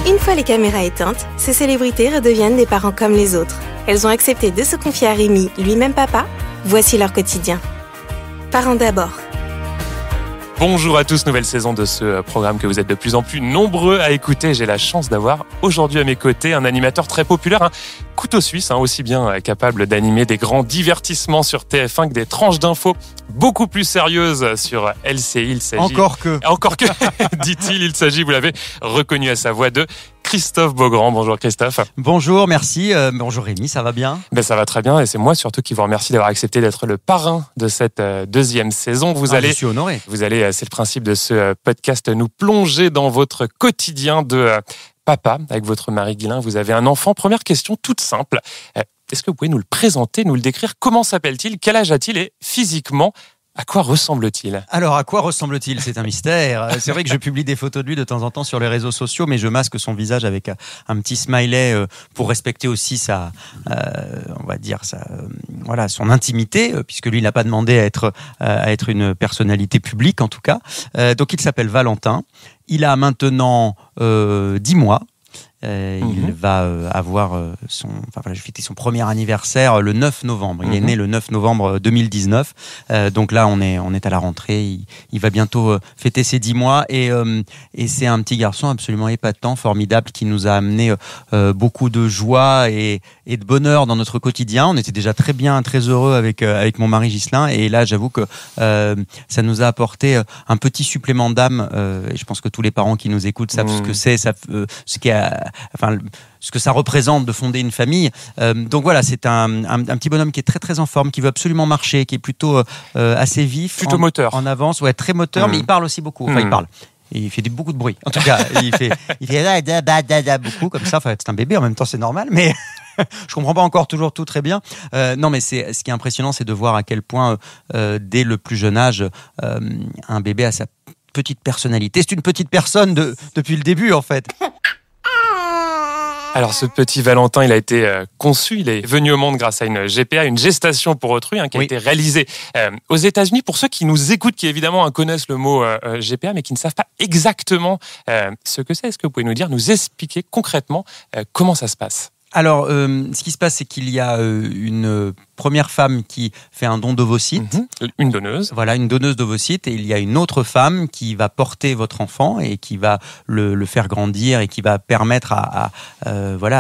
Une fois les caméras éteintes, ces célébrités redeviennent des parents comme les autres. Elles ont accepté de se confier à Rémi, lui-même papa. Voici leur quotidien. Parents d'abord. Bonjour à tous, nouvelle saison de ce programme que vous êtes de plus en plus nombreux à écouter. J'ai la chance d'avoir aujourd'hui à mes côtés un animateur très populaire, un couteau suisse, aussi bien capable d'animer des grands divertissements sur TF1 que des tranches d'infos beaucoup plus sérieuses sur LCI. Il s'agit... Encore que, dit-il, il s'agit, vous l'avez reconnu à sa voix, de Christophe Beaugrand. Bonjour Christophe. Bonjour, merci. Bonjour Rémi, ça va bien ? Ça va très bien et c'est moi surtout qui vous remercie d'avoir accepté d'être le parrain de cette deuxième saison. Je suis honoré. Vous allez, c'est le principe de ce podcast, nous plonger dans votre quotidien de papa avec votre mari Guylain. Vous avez un enfant. Première question toute simple. Est-ce que vous pouvez nous le présenter, nous le décrire ? Comment s'appelle-t-il ? Quel âge a-t-il ? Et physiquement, à quoi ressemble-t-il ? Alors, à quoi ressemble-t-il ? C'est un mystère. C'est vrai que je publie des photos de lui de temps en temps sur les réseaux sociaux, mais je masque son visage avec un petit smiley pour respecter aussi sa, on va dire son intimité, puisque lui il n'a pas demandé à être une personnalité publique en tout cas. Donc il s'appelle Valentin. Il a maintenant 10 mois. Il va avoir fêter son premier anniversaire le 9 novembre. Il est né le 9 novembre 2019. Donc là, on est à la rentrée. Il va bientôt fêter ses 10 mois. Et c'est un petit garçon absolument épatant, formidable, qui nous a amené beaucoup de joie et de bonheur dans notre quotidien. On était déjà très bien, très heureux avec mon mari Ghislain. Et là, j'avoue que ça nous a apporté un petit supplément d'âme. Et je pense que tous les parents qui nous écoutent savent ce que c'est, ce que ça représente de fonder une famille. Donc voilà, c'est un petit bonhomme qui est très très en forme, qui veut absolument marcher, qui est plutôt assez vif, plutôt moteur, en avance, ouais, très moteur, mais il parle aussi beaucoup. Enfin, il parle. Et il fait beaucoup de bruit. En tout cas, il fait beaucoup comme ça. Enfin, c'est un bébé en même temps, c'est normal, mais je comprends pas encore toujours tout très bien. Non, mais ce qui est impressionnant, c'est de voir à quel point dès le plus jeune âge, un bébé a sa petite personnalité. C'est une petite personne depuis le début, en fait. Alors ce petit Valentin, il a été conçu, il est venu au monde grâce à une GPA, une gestation pour autrui, qui a été réalisée aux États-Unis. Pour ceux qui nous écoutent, qui évidemment connaissent le mot GPA, mais qui ne savent pas exactement ce que c'est, est-ce que vous pouvez nous expliquer concrètement comment ça se passe ? Alors, ce qui se passe, c'est qu'il y a une première femme qui fait un don d'ovocytes. Une donneuse. Voilà, une donneuse d'ovocytes. Et il y a une autre femme qui va porter votre enfant et qui va le faire grandir et qui va permettre à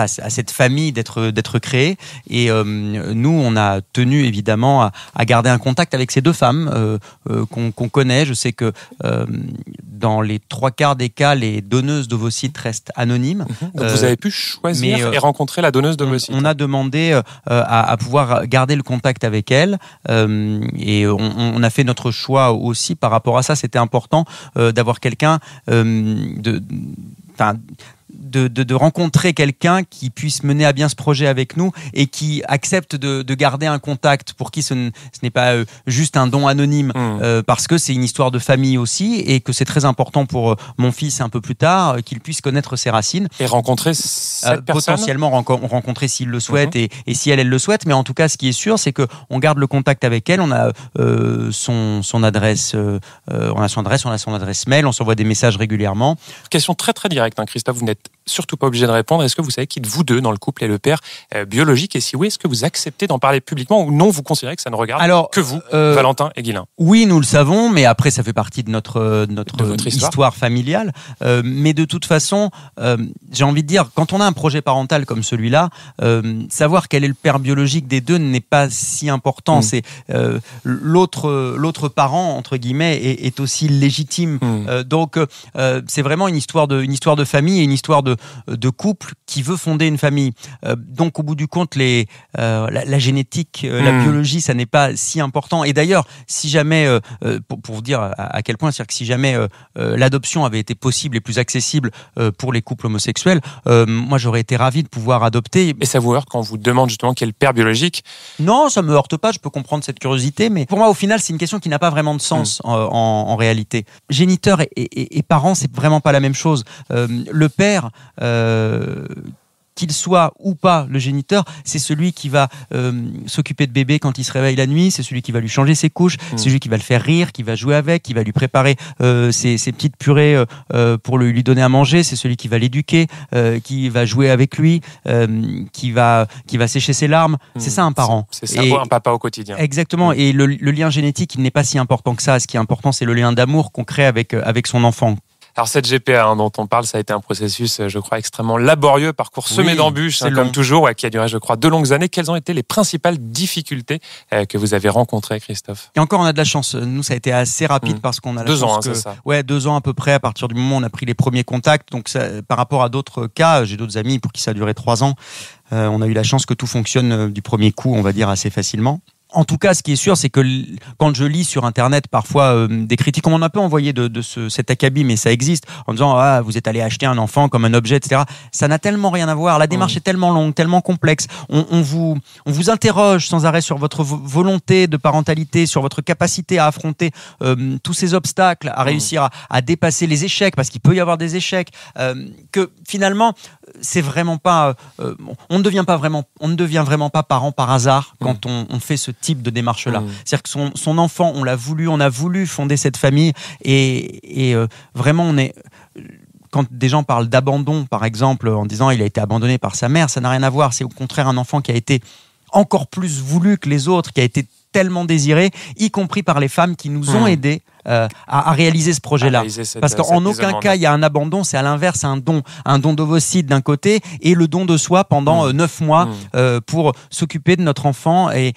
cette famille d'être créée. Et nous, on a tenu évidemment à garder un contact avec ces deux femmes qu'on connaît. Je sais que dans les 3/4 des cas, les donneuses d'ovocytes restent anonymes. Donc vous avez pu choisir et rencontrer la donneuse d'ovocytes. On a demandé à pouvoir garder le contact avec elle et on a fait notre choix aussi par rapport à ça. C'était important d'avoir quelqu'un de rencontrer quelqu'un qui puisse mener à bien ce projet avec nous et qui accepte de garder un contact, pour qui ce n'est pas juste un don anonyme, parce que c'est une histoire de famille aussi et que c'est très important pour mon fils un peu plus tard qu'il puisse connaître ses racines. Et rencontrer cette personne ? Potentiellement rencontrer s'il le souhaite et si elle le souhaite, mais en tout cas ce qui est sûr, c'est qu'on garde le contact avec elle. On a son adresse, on a son adresse mail, on s'envoie des messages régulièrement. Question très très directe, Christophe, vous n'êtes surtout pas obligé de répondre. Est-ce que vous savez qui de vous deux dans le couple est le père biologique, et si oui, est-ce que vous acceptez d'en parler publiquement ou non, vous considérez que ça ne regarde que vous, Valentin et Guylain ? Oui, nous le savons, mais après ça fait partie de notre histoire familiale. Mais de toute façon, j'ai envie de dire, quand on a un projet parental comme celui-là, savoir quel est le père biologique des deux n'est pas si important. C'est l'autre parent entre guillemets est aussi légitime. Donc c'est vraiment une histoire de famille et une histoire de couple qui veut fonder une famille. Donc au bout du compte, la génétique, la biologie, ça n'est pas si important. Et d'ailleurs, si jamais, pour vous dire à quel point, c'est-à-dire que si jamais l'adoption avait été possible et plus accessible pour les couples homosexuels, moi j'aurais été ravi de pouvoir adopter. Et ça vous heurte quand on vous demande justement quel père biologique ? Non, ça me heurte pas, je peux comprendre cette curiosité, mais pour moi au final c'est une question qui n'a pas vraiment de sens en réalité. Géniteur et parent, c'est vraiment pas la même chose. Le père qu'il soit ou pas le géniteur, c'est celui qui va s'occuper de bébé quand il se réveille la nuit, c'est celui qui va lui changer ses couches, c'est celui qui va le faire rire, qui va jouer avec, qui va lui préparer ses petites purées pour lui donner à manger, c'est celui qui va l'éduquer, qui va jouer avec lui, qui va sécher ses larmes. C'est ça un parent. C'est ça, un papa au quotidien. Exactement. Et le lien génétique, il n'est pas si important que ça. Ce qui est important, c'est le lien d'amour qu'on crée avec son enfant. Alors cette GPA dont on parle, ça a été un processus, je crois, extrêmement laborieux, parcours semé d'embûches, comme toujours, qui a duré, je crois, 2 longues années. Quelles ont été les principales difficultés que vous avez rencontrées, Christophe ? Et encore, on a de la chance. Nous, ça a été assez rapide parce qu'on a la 2 ans, chance c'est ça. Ouais, 2 ans à peu près, à partir du moment où on a pris les premiers contacts. Donc, ça, par rapport à d'autres cas, j'ai d'autres amis pour qui ça a duré 3 ans. On a eu la chance que tout fonctionne du premier coup, on va dire, assez facilement. En tout cas, ce qui est sûr, c'est que quand je lis sur Internet parfois des critiques, on m'en a un peu envoyé de cet acabit, mais ça existe, en disant « Ah, vous êtes allé acheter un enfant comme un objet, etc. » Ça n'a tellement rien à voir. La démarche est tellement longue, tellement complexe. On vous interroge sans arrêt sur votre volonté de parentalité, sur votre capacité à affronter tous ces obstacles, à réussir à dépasser les échecs, parce qu'il peut y avoir des échecs, que finalement, c'est vraiment pas... on ne devient vraiment pas parent par hasard quand on fait ce type de démarche-là. C'est-à-dire que son enfant, on a voulu fonder cette famille et vraiment quand des gens parlent d'abandon, par exemple, en disant il a été abandonné par sa mère, ça n'a rien à voir. C'est au contraire un enfant qui a été encore plus voulu que les autres, qui a été tellement désiré, y compris par les femmes qui nous ont aidés à réaliser ce projet-là. Parce qu'en aucun cas, il y a un abandon, c'est à l'inverse, un don d'ovocytes d'un côté et le don de soi pendant 9 mois pour s'occuper de notre enfant et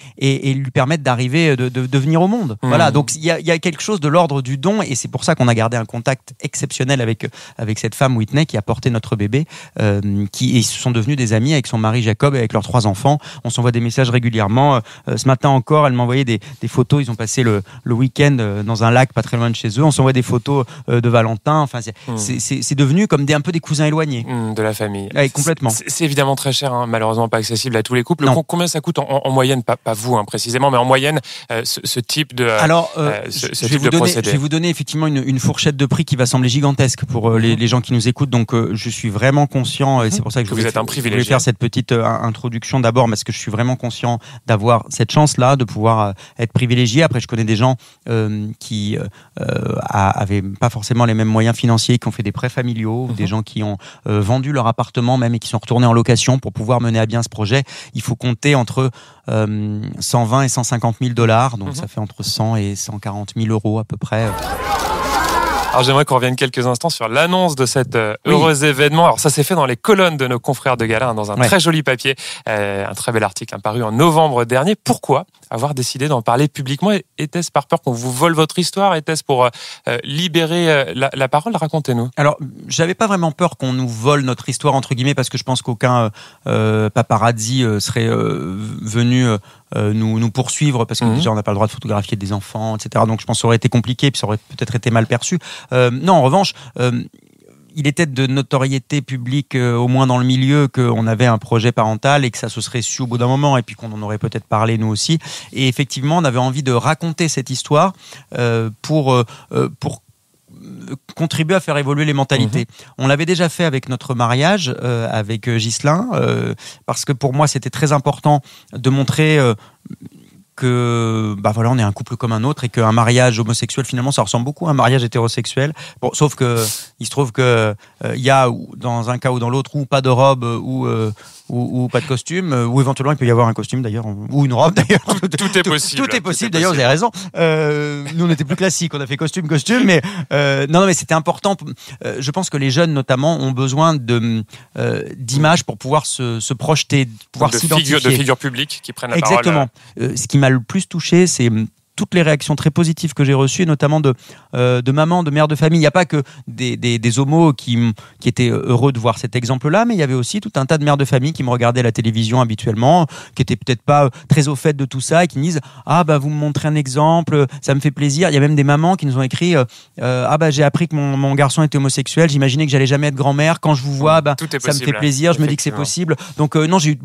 lui permettre d'arriver, de venir au monde. Voilà, donc il y a quelque chose de l'ordre du don et c'est pour ça qu'on a gardé un contact exceptionnel avec cette femme Whitney qui a porté notre bébé, ils se sont devenus des amis avec son mari Jacob et avec leurs 3 enfants. On s'envoie des messages régulièrement. Ce matin encore, elle m'a envoyé des photos. Ils ont passé le week-end dans un lac pas très loin de chez eux. On s'envoie des photos de Valentin. Enfin, c'est devenu comme un peu des cousins éloignés. De la famille. Ouais, complètement. C'est évidemment très cher, malheureusement pas accessible à tous les couples. Combien ça coûte en moyenne, pas vous précisément, mais en moyenne, ce type de procédé. Je vais vous donner effectivement une fourchette de prix qui va sembler gigantesque pour les gens qui nous écoutent. Donc, je suis vraiment conscient, et c'est pour ça que vous êtes un privilégié. Je voulais faire cette petite introduction d'abord, parce que je suis vraiment conscient d'avoir cette chance-là, de pouvoir être privilégié. Après, je connais des gens qui avaient pas forcément les mêmes moyens financiers, qui ont fait des prêts familiaux, des gens qui ont vendu leur appartement même et qui sont retournés en location pour pouvoir mener à bien ce projet. Il faut compter entre 120 et 150 000 $, donc ça fait entre 100 et 140 000 € à peu près. Alors j'aimerais qu'on revienne quelques instants sur l'annonce de cet heureux événement. Alors ça s'est fait dans les colonnes de nos confrères de Gala, dans un très joli papier, un très bel article paru en novembre dernier. Pourquoi avoir décidé d'en parler publiquement? Était-ce par peur qu'on vous vole votre histoire? Était-ce pour libérer la parole? Racontez-nous. Alors j'avais pas vraiment peur qu'on nous vole notre histoire entre guillemets, parce que je pense qu'aucun paparazzi serait venu nous poursuivre, parce que déjà on n'a pas le droit de photographier des enfants, etc. Donc je pense que ça aurait été compliqué, puis ça aurait peut-être été mal perçu. Non, en revanche, il était de notoriété publique, au moins dans le milieu, qu'on avait un projet parental et que ça se serait su au bout d'un moment, et puis qu'on en aurait peut-être parlé nous aussi. Et effectivement, on avait envie de raconter cette histoire pour contribuer à faire évoluer les mentalités. On l'avait déjà fait avec notre mariage, avec Ghislain, parce que pour moi, c'était très important de montrer que on est un couple comme un autre et qu'un mariage homosexuel, finalement, ça ressemble beaucoup à un mariage hétérosexuel. Bon, sauf que il se trouve que il y a, dans un cas ou dans l'autre, ou pas de robe ou pas de costume, ou éventuellement il peut y avoir un costume d'ailleurs, ou une robe d'ailleurs. Tout est possible. Tout est possible d'ailleurs, vous avez raison. Nous on était plus classiques, on a fait costume, mais non, mais c'était important. Je pense que les jeunes notamment ont besoin d'images pour pouvoir se projeter, pouvoir s'identifier. De figures publiques qui prennent la parole. Exactement. Ce qui m'a le plus touché, c'est toutes les réactions très positives que j'ai reçues, notamment de mamans, de mères de famille. Il n'y a pas que des homos qui étaient heureux de voir cet exemple-là, mais il y avait aussi tout un tas de mères de famille qui me regardaient à la télévision habituellement, qui n'étaient peut-être pas très au fait de tout ça et qui me disent « Ah, vous me montrez un exemple, ça me fait plaisir ». Il y a même des mamans qui nous ont écrit « j'ai appris que mon garçon était homosexuel, j'imaginais que j'allais jamais être grand-mère. Quand je vous vois, ça me fait plaisir, je me dis que c'est possible ». Donc non, j'ai eu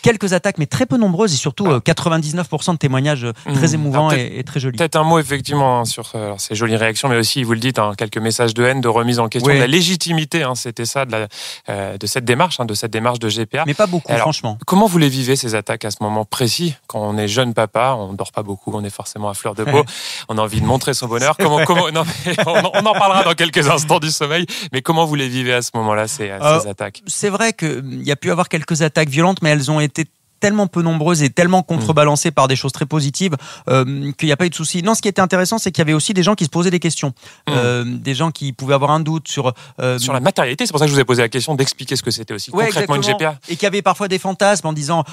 quelques attaques, mais très peu nombreuses, et surtout 99% de témoignages très émouvants. est très joli. Peut-être un mot effectivement sur ces jolies réactions, mais aussi, vous le dites, quelques messages de haine, de remise en question de la légitimité. C'était ça de cette démarche, de GPA. Mais pas beaucoup, franchement. Comment vous les vivez ces attaques à ce moment précis, quand on est jeune papa, on dort pas beaucoup, on est forcément à fleur de peau, on a envie de montrer son bonheur. Non, mais on en parlera dans quelques instants du sommeil. Mais comment vous les vivez à ce moment-là, ces attaques? C'est vrai qu'il y a pu avoir quelques attaques violentes, mais elles ont été tellement peu nombreuses et tellement contrebalancées par des choses très positives qu'il n'y a pas eu de souci. Non, ce qui était intéressant, c'est qu'il y avait aussi des gens qui se posaient des questions. Des gens qui pouvaient avoir un doute sur la matérialité. C'est pour ça que je vous ai posé la question d'expliquer ce que c'était aussi concrètement une GPA. Et qu'il y avait parfois des fantasmes en disant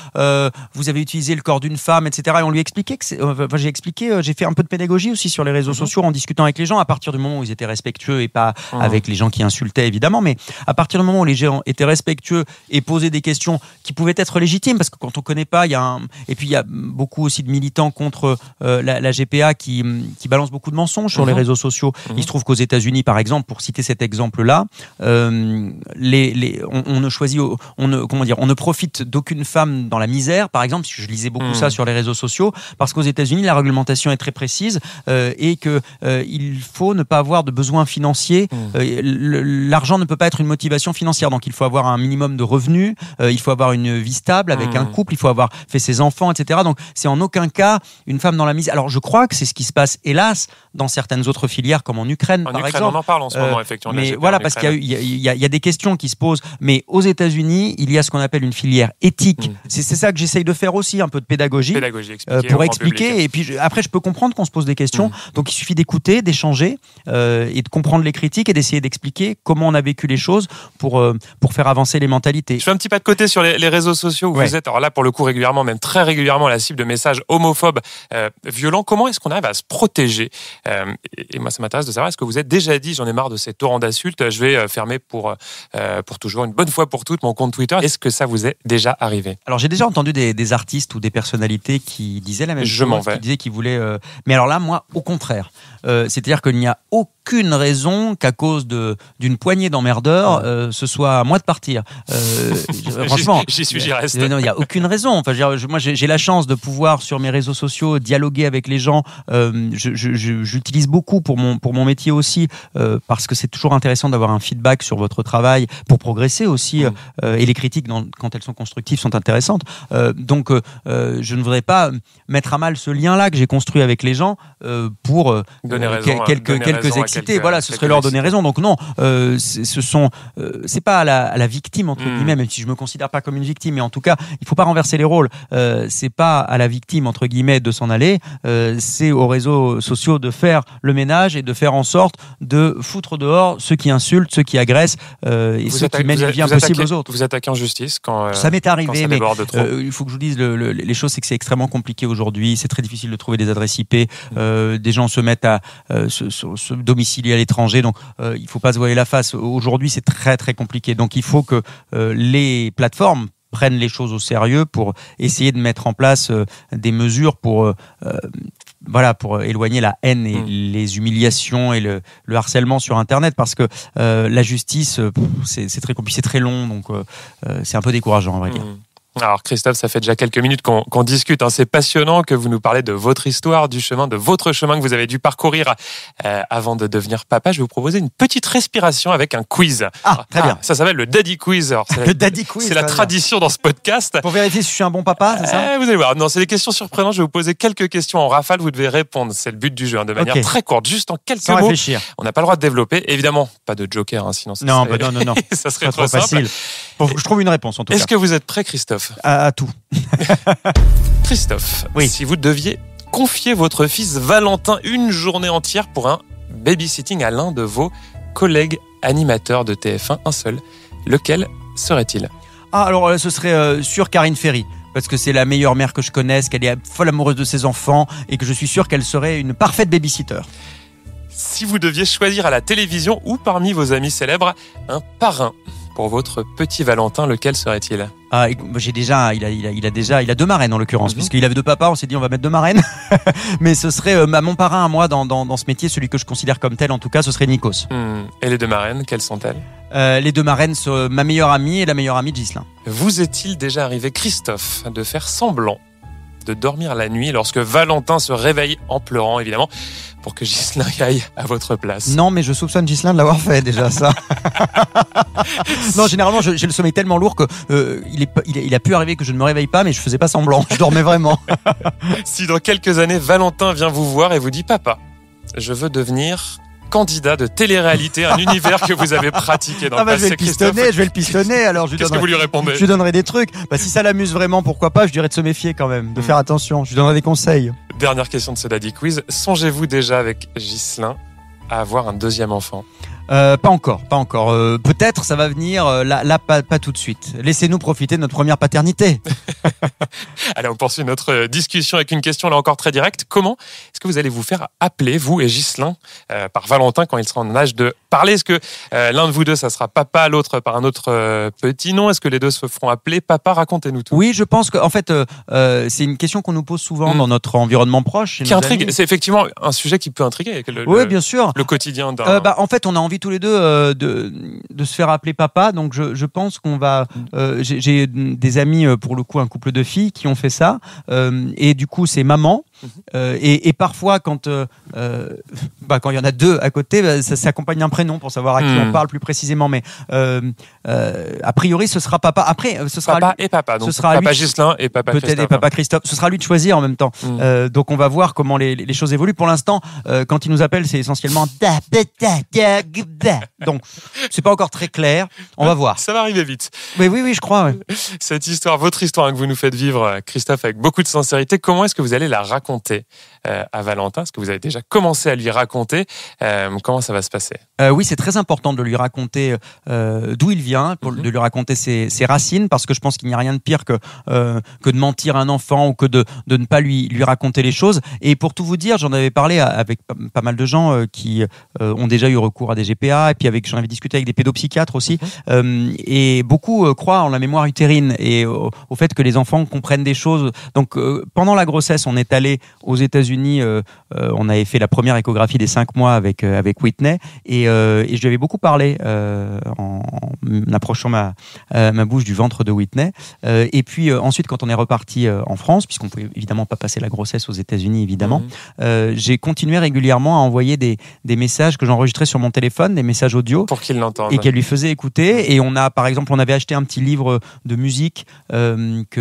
vous avez utilisé le corps d'une femme, etc. Et on lui expliquait que j'ai fait un peu de pédagogie aussi sur les réseaux sociaux en discutant avec les gens à partir du moment où ils étaient respectueux et pas avec les gens qui insultaient évidemment, mais à partir du moment où les gens étaient respectueux et posaient des questions qui pouvaient être légitimes, parce que quand on connaît pas, et puis il y a beaucoup aussi de militants contre la GPA qui balancent beaucoup de mensonges sur les réseaux sociaux. Il se trouve qu'aux États-Unis, par exemple, pour citer cet exemple-là, on ne profite d'aucune femme dans la misère, par exemple, parce que je lisais beaucoup ça sur les réseaux sociaux, parce qu'aux États-Unis, la réglementation est très précise et que il faut ne pas avoir de besoins financiers. L'argent ne peut pas être une motivation financière, donc il faut avoir un minimum de revenus, il faut avoir une vie stable avec un couple, il faut avoir fait ses enfants, etc. Donc c'est en aucun cas une femme dans la misère. Alors je crois que c'est ce qui se passe, hélas, dans certaines autres filières, comme en Ukraine, par exemple. On en parle en ce moment, effectivement. Mais voilà, parce qu'il y a des questions qui se posent. Mais aux États-Unis, il y a ce qu'on appelle une filière éthique. C'est ça que j'essaye de faire aussi, un peu de pédagogie pour expliquer. Et puis après, je peux comprendre qu'on se pose des questions. Donc il suffit d'écouter, d'échanger et de comprendre les critiques et d'essayer d'expliquer comment on a vécu les choses pour faire avancer les mentalités. Je fais un petit pas de côté sur les réseaux sociaux où vous êtes, alors là pour le coup régulièrement, même très régulièrement, la cible de messages homophobes, violents. Comment est-ce qu'on arrive à se protéger et moi ça m'intéresse de savoir, est-ce que vous êtes déjà dit j'en ai marre de ces torrents d'insultes, je vais fermer pour toujours une bonne fois pour toutes mon compte Twitter? Est-ce que ça vous est déjà arrivé? Alors j'ai déjà entendu des artistes ou des personnalités qui disaient la même chose, qui disaient qu'ils voulaient... Mais alors là, moi, au contraire. C'est-à-dire qu'il n'y a aucune raison qu'à cause d'une poignée d'emmerdeurs, ce soit à moi de partir. Franchement, j'y reste. Non, il n'y a aucune raison. Enfin, moi, j'ai la chance de pouvoir, sur mes réseaux sociaux, dialoguer avec les gens. J'utilise beaucoup pour mon métier aussi, parce que c'est toujours intéressant d'avoir un feedback sur votre travail pour progresser aussi. Et les critiques, quand elles sont constructives, sont intéressantes. Donc, je ne voudrais pas mettre à mal ce lien-là que j'ai construit avec les gens pour quelques excités. Voilà, ce serait leur donner raison. Donc non, c'est pas à la victime entre guillemets, même si je me considère pas comme une victime, mais en tout cas, il faut pas renverser les rôles. C'est pas à la victime entre guillemets de s'en aller, c'est aux réseaux sociaux de faire le ménage et de faire en sorte de foutre dehors ceux qui insultent, ceux qui agressent et ceux qui mènent une vie impossible aux autres. Vous attaquez en justice quand ça m'est arrivé, mais il faut que je vous dise les choses, c'est que c'est extrêmement compliqué aujourd'hui. C'est très difficile de trouver des adresses IP. Des gens se mettent à se domicilier à l'étranger, donc il faut pas se voiler la face. Aujourd'hui, c'est très très compliqué. Donc il faut que les plateformes prennent les choses au sérieux pour essayer de mettre en place des mesures pour éloigner la haine et les humiliations et le harcèlement sur Internet, parce que la justice, c'est très compliqué, c'est très long, donc c'est un peu décourageant, on va dire. Alors Christophe, ça fait déjà quelques minutes qu'on discute, c'est passionnant que vous nous parlez de votre histoire, de votre chemin que vous avez dû parcourir avant de devenir papa. Je vais vous proposer une petite respiration avec un quiz. Très bien. Ça s'appelle le Daddy Quiz. Alors, le Daddy Quiz, c'est la tradition dans ce podcast. Pour vérifier si je suis un bon papa, c'est ça? Vous allez voir. Non, c'est des questions surprenantes. Je vais vous poser quelques questions en rafale. Vous devez répondre. C'est le but du jeu, de manière très courte, juste en quelques mots. Réfléchir. On n'a pas le droit de développer. Évidemment, pas de joker, sinon ça non, ça serait trop facile. Bon, je trouve une réponse en tout cas. Est-ce que vous êtes prêt, Christophe? À tout. Christophe, si vous deviez confier votre fils Valentin une journée entière pour un babysitting à l'un de vos collègues animateurs de TF1, un seul, lequel serait-il? Alors ce serait sur Karine Ferry, parce que c'est la meilleure mère que je connaisse, qu'elle est folle amoureuse de ses enfants et que je suis sûr qu'elle serait une parfaite babysitter. Si vous deviez choisir à la télévision ou parmi vos amis célèbres un parrain pour votre petit Valentin, lequel serait-il? Il a deux marraines en l'occurrence, puisqu'il avait deux papas, on s'est dit on va mettre deux marraines. Mais ce serait mon parrain à moi dans ce métier, celui que je considère comme tel en tout cas, ce serait Nikos. Et les deux marraines, quelles sont-elles? Les deux marraines sont ma meilleure amie et la meilleure amie de Ghislain. Vous est-il déjà arrivé, Christophe, de faire semblant de dormir la nuit lorsque Valentin se réveille en pleurant, évidemment, pour que Ghislain aille à votre place? Non, mais je soupçonne Ghislain de l'avoir fait déjà, ça. Non, généralement, j'ai le sommeil tellement lourd que il a pu arriver que je ne me réveille pas, mais je faisais pas semblant. Je dormais vraiment. Si dans quelques années, Valentin vient vous voir et vous dit « Papa, je veux devenir candidat de télé-réalité, un univers que vous avez pratiqué dans le passé, je vais le pistonner. Alors, qu'est-ce que vous lui répondez? Je lui donnerai des trucs. Si ça l'amuse vraiment, pourquoi pas? Je dirais de se méfier quand même, de faire attention. Je lui donnerai des conseils. Dernière question de ce Daddy Quiz. Songez-vous déjà avec Ghislain à avoir un deuxième enfant? Pas encore. Peut-être ça va venir, là pas tout de suite. Laissez-nous profiter de notre première paternité. Allez, on poursuit notre discussion avec une question là encore très directe. Comment est-ce que vous allez vous faire appeler, vous et Ghislain, par Valentin quand il sera en âge de parler? Est-ce que l'un de vous deux, ça sera papa, l'autre par un autre petit nom? Est-ce que les deux se feront appeler papa? Racontez-nous tout. Oui, je pense qu'en fait, c'est une question qu'on nous pose souvent dans notre environnement proche. Qui intrigue. C'est effectivement un sujet qui peut intriguer. Oui, bien sûr. Le quotidien d'un... En fait, on a envie tous les deux de se faire appeler papa. Donc, je pense qu'on va... j'ai des amis, pour le coup, un couple de filles qui ont fait ça. Et du coup, c'est maman. Et parfois, quand il y en a deux à côté, ça s'accompagne d'un prénom pour savoir à qui on parle plus précisément. Mais a priori, ce sera papa. Après, ce sera papa et papa. Donc, ce sera papa Ghislain et papa peut-être Christophe. Et papa Christophe. Ce sera à lui de choisir en même temps. Donc, on va voir comment les choses évoluent. Pour l'instant, quand il nous appelle, c'est essentiellement donc c'est pas encore très clair. On va voir. Ça va arriver vite. Mais oui, je crois. Ouais. Cette histoire, votre histoire que vous nous faites vivre, Christophe, avec beaucoup de sincérité, comment est-ce que vous allez la raconter à Valentin? Est-ce que vous avez déjà commencé à lui raconter? Comment ça va se passer? Oui, c'est très important de lui raconter d'où il vient, de lui raconter ses racines, parce que je pense qu'il n'y a rien de pire que de mentir à un enfant ou que de ne pas lui raconter les choses. Et pour tout vous dire, j'en avais parlé avec pas mal de gens qui ont déjà eu recours à des GPA, et puis j'en avais discuté avec des pédopsychiatres aussi. Et beaucoup croient en la mémoire utérine et au fait que les enfants comprennent des choses. Donc, pendant la grossesse, on est allé aux États-Unis, on avait fait la première échographie des 5 mois avec Whitney, et je lui avais beaucoup parlé en approchant ma bouche du ventre de Whitney. Et puis ensuite, quand on est reparti en France, puisqu'on ne pouvait évidemment pas passer la grossesse aux États-Unis, évidemment, j'ai continué régulièrement à envoyer des messages que j'enregistrais sur mon téléphone, des messages audio, pour qu'il l'entende et qu'elle lui faisait écouter. Et par exemple, on avait acheté un petit livre de musique avec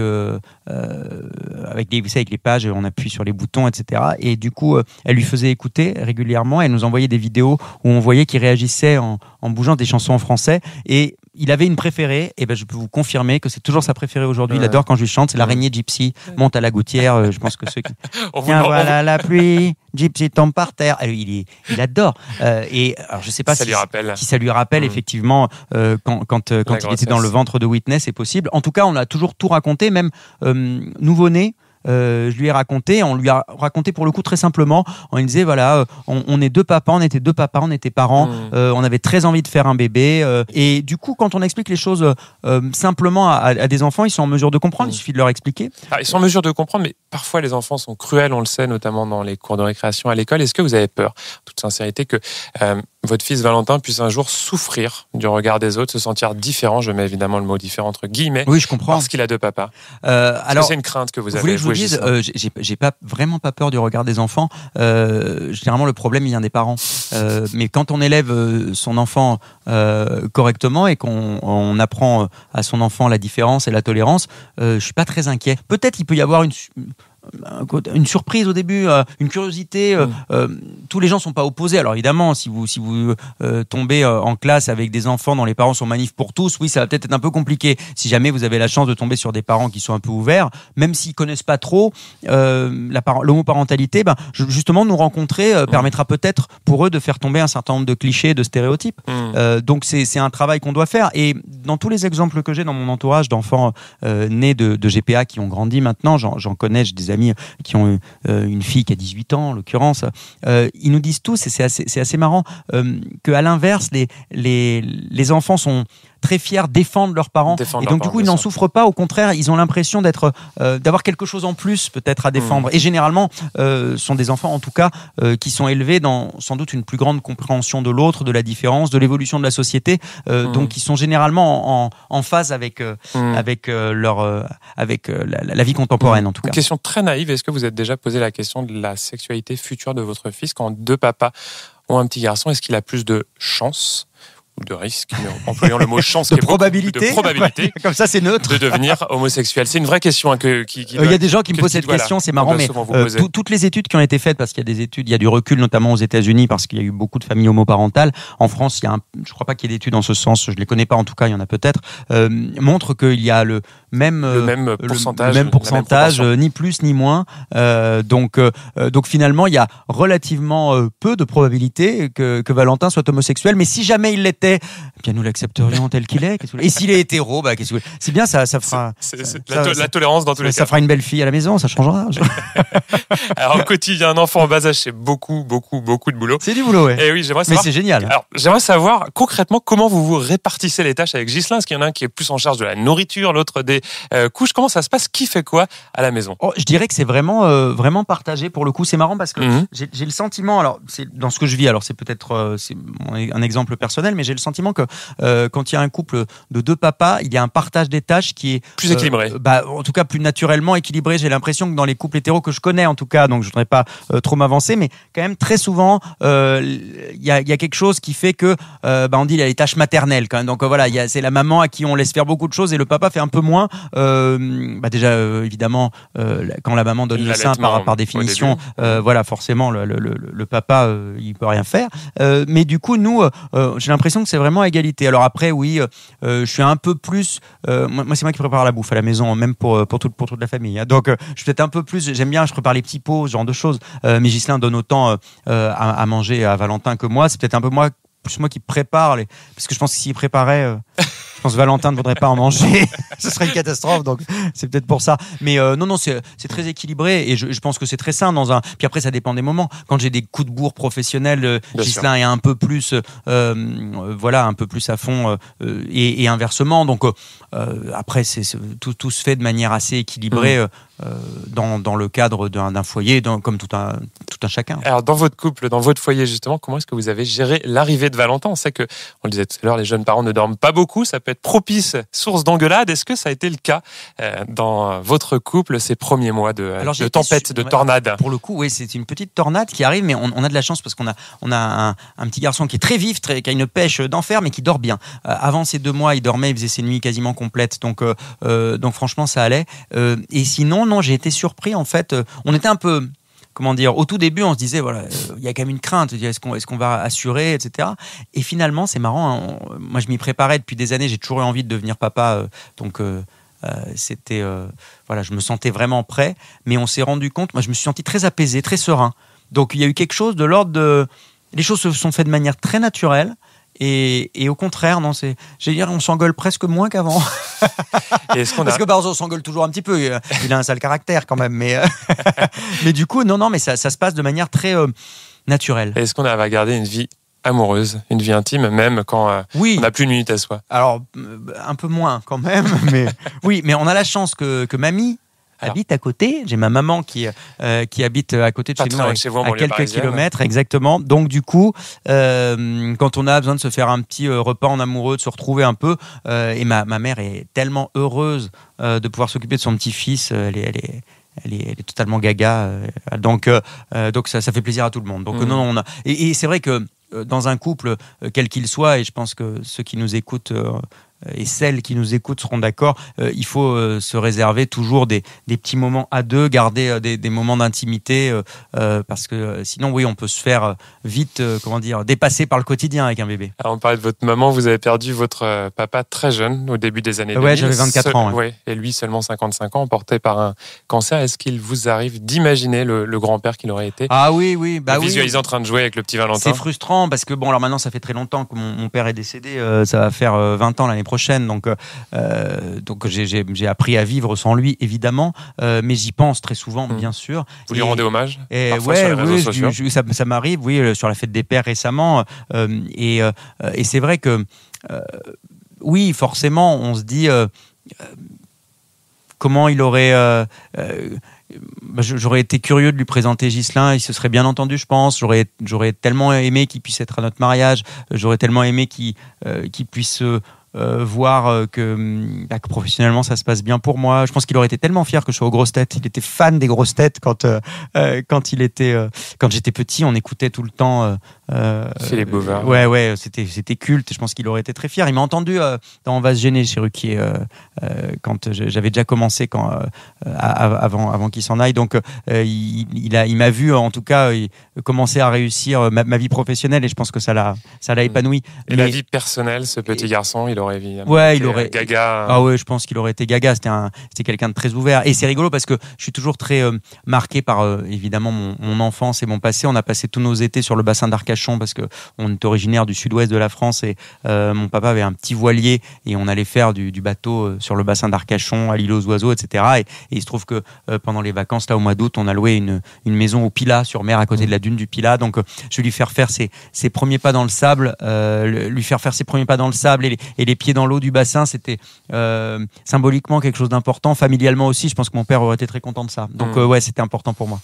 les pages, on appuie sur les boutons, etc. Et du coup, elle lui faisait écouter régulièrement. Elle nous envoyait des vidéos où on voyait qu'il réagissait en bougeant des chansons en français. Et il avait une préférée, et je peux vous confirmer que c'est toujours sa préférée aujourd'hui. Il adore quand je lui chante, c'est l'araignée Gypsy, monte à la gouttière. Je pense que ceux qui... Tiens, voilà la pluie, Gypsy tombe par terre. Il adore. Et alors, je sais pas si ça lui rappelle effectivement quand il était dans le ventre de Whitney, c'est possible. En tout cas, on a toujours tout raconté, même nouveau-né. Je lui ai raconté, on lui a raconté pour le coup très simplement. On lui disait voilà, on est deux papas, on était parents, on avait très envie de faire un bébé. Et du coup, quand on explique les choses simplement à des enfants, ils sont en mesure de comprendre. Il suffit de leur expliquer. Ils sont en mesure de comprendre, mais parfois les enfants sont cruels, on le sait, notamment dans les cours de récréation à l'école. Est-ce que vous avez peur, en toute sincérité, que votre fils Valentin puisse un jour souffrir du regard des autres, se sentir différent? Je mets évidemment le mot différent entre guillemets. Oui, je comprends. Parce qu'il a deux papas. Alors, c'est une crainte que vous avez. Vous voulez que je vous dise, j'ai vraiment pas peur du regard des enfants. Généralement, le problème il vient des parents. Mais quand on élève son enfant correctement et qu'on apprend à son enfant la différence et la tolérance, je suis pas très inquiet. Peut-être il peut y avoir une surprise au début, une curiosité. Tous les gens sont pas opposés. Alors évidemment, si vous tombez en classe avec des enfants dont les parents sont manifs pour tous, oui, ça va peut-être être un peu compliqué. Si jamais vous avez la chance de tomber sur des parents qui sont un peu ouverts, même s'ils connaissent pas trop l'homoparentalité, justement nous rencontrer permettra peut-être pour eux de faire tomber un certain nombre de clichés, de stéréotypes. Donc c'est un travail qu'on doit faire. Et dans tous les exemples que j'ai dans mon entourage d'enfants nés de GPA qui ont grandi maintenant, j'en connais, j'ai des amis qui ont une fille qui a 18 ans en l'occurrence, ils nous disent tous, et c'est assez marrant, qu'à l'inverse les enfants sont très fiers, défendent leurs parents. Et donc du coup, ils n'en souffrent pas. Au contraire, ils ont l'impression d'avoir quelque chose en plus peut-être à défendre. Et généralement, sont des enfants en tout cas qui sont élevés dans sans doute une plus grande compréhension de l'autre, de la différence, de l'évolution de la société. Donc ils sont généralement en phase avec la vie contemporaine en tout cas. Une question très naïve. Est-ce que vous êtes déjà posé la question de la sexualité future de votre fils quand deux papas ont un petit garçon? Est-ce qu'il a plus de chance ou de risque, employons le mot chance, de probabilité, comme ça c'est neutre, de devenir homosexuel? C'est une vraie question il y a des gens qui me posent cette question, c'est marrant, mais toutes les études qui ont été faites, parce qu'il y a des études, il y a du recul notamment aux États-Unis parce qu'il y a eu beaucoup de familles homoparentales. En France, je crois pas qu'il y ait d'études en ce sens, je les connais pas en tout cas, il y en a peut-être, montrent qu'il y a le même pourcentage, ni plus ni moins. Donc finalement, il y a relativement peu de probabilité que Valentin soit homosexuel, mais si jamais il l'était, eh bien nous l'accepterions tel qu'il est. Et s'il est hétéro, c'est bien, ça fera la tolérance dans tous les cas. Ça fera une belle fille à la maison, ça changera. Alors au quotidien, un enfant en bas âge, c'est beaucoup de boulot. C'est du boulot, ouais. Et oui, j'aimerais savoir. Mais c'est génial. Alors j'aimerais savoir concrètement comment vous répartissez les tâches avec Ghislain. Est-ce qu'il y en a un qui est plus en charge de la nourriture, l'autre des couches? Comment ça se passe? Qui fait quoi à la maison? Je dirais que c'est vraiment partagé pour le coup. C'est marrant parce que j'ai le sentiment, alors c'est dans ce que je vis, alors c'est peut-être un exemple personnel, mais j'ai le sentiment que quand il y a un couple de deux papas, il y a un partage des tâches qui est plus équilibré. En tout cas plus naturellement équilibré. J'ai l'impression que dans les couples hétéros que je connais en tout cas, donc je voudrais pas trop m'avancer, mais quand même très souvent il y a quelque chose qui fait que on dit il y a les tâches maternelles quand même. Donc voilà, c'est la maman à qui on laisse faire beaucoup de choses et le papa fait un peu moins. Déjà évidemment quand la maman donne le sein par définition, voilà forcément le papa il peut rien faire. Mais du coup nous j'ai l'impression que c'est vraiment à égalité. Alors après oui, je suis un peu plus moi c'est moi qui prépare la bouffe à la maison, même pour toute la famille. Hein. Donc je suis peut-être un peu plus, j'aime bien, je prépare les petits pots, ce genre de choses. Mais Ghislain donne autant à manger à Valentin que moi. C'est peut-être un peu plus moi qui prépare parce que je pense que s'il préparait je pense que Valentin ne voudrait pas en manger. Ce serait une catastrophe, donc c'est peut-être pour ça. Mais non, c'est très équilibré et je pense que c'est très sain Puis après, ça dépend des moments. Quand j'ai des coups de bourre professionnels, Ghislain est un peu plus, un peu plus à fond et inversement. Donc après, tout se fait de manière assez équilibrée dans le cadre d'un foyer, comme tout un chacun. Alors dans votre couple, dans votre foyer justement, comment est-ce que vous avez géré l'arrivée de Valentin? On sait que, on le disait tout à l'heure, les jeunes parents ne dorment pas beaucoup. Ça peut être propice, source d'engueulade. Est-ce que ça a été le cas dans votre couple ces premiers mois de tempête, de tornade? Pour le coup, oui, c'est une petite tornade qui arrive, mais on a de la chance parce qu'on a un petit garçon qui est très vif, qui a une pêche d'enfer, mais qui dort bien. Avant ces 2 mois, il dormait, il faisait ses nuits quasiment complètes, donc franchement, ça allait. Et sinon, non, j'ai été surpris en fait. On était un peu... Comment dire, au tout début, on se disait, voilà, il y a quand même une crainte, est-ce qu'on va assurer, etc. Et finalement, c'est marrant, hein, moi je m'y préparais depuis des années, j'ai toujours eu envie de devenir papa, c'était, je me sentais vraiment prêt, mais on s'est rendu compte, moi je me suis senti très apaisé, très serein. Donc il y a eu quelque chose de l'ordre de... Les choses se sont faites de manière très naturelle, et au contraire, non, on s'engueule presque moins qu'avant. Parce que on s'engueule toujours un petit peu. Il a un sale caractère quand même, mais du coup, non, mais ça se passe de manière très naturelle. Est-ce qu'on arrive à garder une vie amoureuse, une vie intime, même quand on n'a plus une minute à soi? Alors, un peu moins quand même, mais oui, mais on a la chance que mamie habite à côté. J'ai ma maman qui habite à côté de chez nous, à quelques kilomètres, exactement. Donc du coup, quand on a besoin de se faire un petit repas en amoureux, de se retrouver un peu, et ma mère est tellement heureuse de pouvoir s'occuper de son petit-fils, elle est totalement gaga, donc ça fait plaisir à tout le monde. Donc non, et c'est vrai que dans un couple, quel qu'il soit, et je pense que ceux qui nous écoutent et celles qui nous écoutent seront d'accord, il faut se réserver toujours des petits moments à deux, garder des moments d'intimité, parce que sinon, oui, on peut se faire vite, dépasser par le quotidien avec un bébé. Alors, on parlait de votre maman, vous avez perdu votre papa très jeune, au début des années 2000. Ouais, j'avais 24 ans. Ouais. Et lui, seulement 55 ans, emporté par un cancer. Est-ce qu'il vous arrive d'imaginer le grand-père qu'il aurait été? Ah oui. Visualiser en train de jouer avec le petit Valentin. C'est frustrant, parce que alors maintenant, ça fait très longtemps que mon père est décédé, ça va faire 20 ans l'année prochaine, donc j'ai appris à vivre sans lui évidemment, mais j'y pense très souvent, bien sûr. Vous lui rendez hommage parfois sur les réseaux sociaux? Ça m'arrive, sur la fête des pères récemment, et c'est vrai que oui, forcément, on se dit comment il aurait... j'aurais été curieux de lui présenter Ghislain, il se serait bien entendu, je pense. J'aurais tellement aimé qu'il puisse être à notre mariage, j'aurais tellement aimé qu'il puisse voir que professionnellement ça se passe bien pour moi. Je pense qu'il aurait été tellement fier que je sois aux grosses têtes. Il était fan des grosses têtes quand j'étais petit, on écoutait tout le temps Philippe Bouvard. Ouais, c'était culte. Je pense qu'il aurait été très fier. Il m'a entendu dans On va se gêner chez Ruquier quand j'avais déjà commencé avant qu'il s'en aille. Donc il m'a vu en tout cas commencer à réussir ma vie professionnelle et je pense que ça l'a épanoui. Et la vie personnelle, ce petit garçon, il aurait évidemment il aurait gaga. Ah ouais, je pense qu'il aurait été gaga. C'était quelqu'un de très ouvert et c'est rigolo parce que je suis toujours très marqué par évidemment mon enfance et mon passé. On a passé tous nos étés sur le bassin d'Arcachon parce que on est originaire du sud-ouest de la France et mon papa avait un petit voilier et on allait faire du bateau sur le bassin d'Arcachon à l'île aux oiseaux, etc. Et il se trouve que pendant les vacances là au mois d'août, on a loué une maison au Pilat sur mer à côté de la dune du Pilat. Donc je vais lui faire faire ses premiers pas dans le sable, lui faire faire ses premiers pas dans le sable et les pieds dans l'eau du bassin. C'était symboliquement quelque chose d'important, familialement aussi. Je pense que mon père aurait été très content de ça. Donc ouais, c'était important pour moi.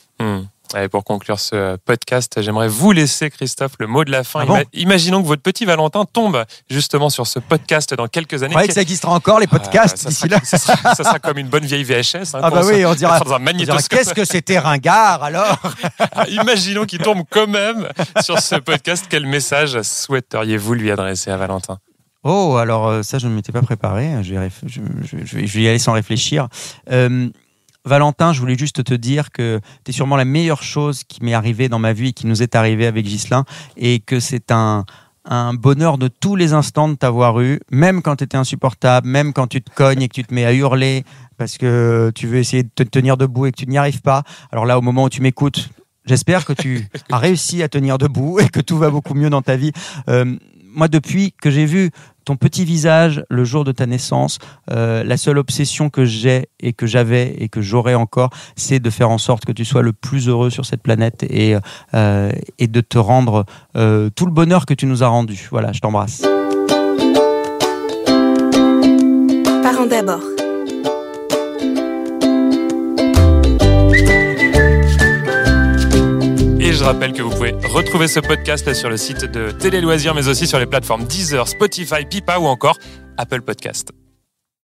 Et pour conclure ce podcast, j'aimerais vous laisser, Christophe, le mot de la fin. Ah bon Imaginons que votre petit Valentin tombe justement sur ce podcast dans quelques années. Vous croyez que ça existera encore, les podcasts, d'ici là? Ça sera comme une bonne vieille VHS. Ah bah oui, on dira, dans un magnétoscope. Qu'est-ce que c'était ringard, alors? Imaginons qu'il tombe quand même sur ce podcast. Quel message souhaiteriez-vous lui adresser à Valentin? Oh, alors ça, je ne m'étais pas préparé. Je vais y aller sans réfléchir. Valentin, je voulais juste te dire que tu es sûrement la meilleure chose qui m'est arrivée dans ma vie et qui nous est arrivée avec Ghislain et que c'est un bonheur de tous les instants de t'avoir eu, même quand tu étais insupportable, même quand tu te cognes et que tu te mets à hurler parce que tu veux essayer de te tenir debout et que tu n'y arrives pas. Alors là, au moment où tu m'écoutes, j'espère que tu as réussi à tenir debout et que tout va beaucoup mieux dans ta vie. Moi, depuis que j'ai vu ton petit visage le jour de ta naissance, la seule obsession que j'ai et que j'avais et que j'aurai encore, c'est de faire en sorte que tu sois le plus heureux sur cette planète et de te rendre tout le bonheur que tu nous as rendu. Voilà, je t'embrasse. Parents d'abord. Et je rappelle que vous pouvez retrouver ce podcast sur le site de Télé Loisirs, mais aussi sur les plateformes Deezer, Spotify, Pipa ou encore Apple Podcast.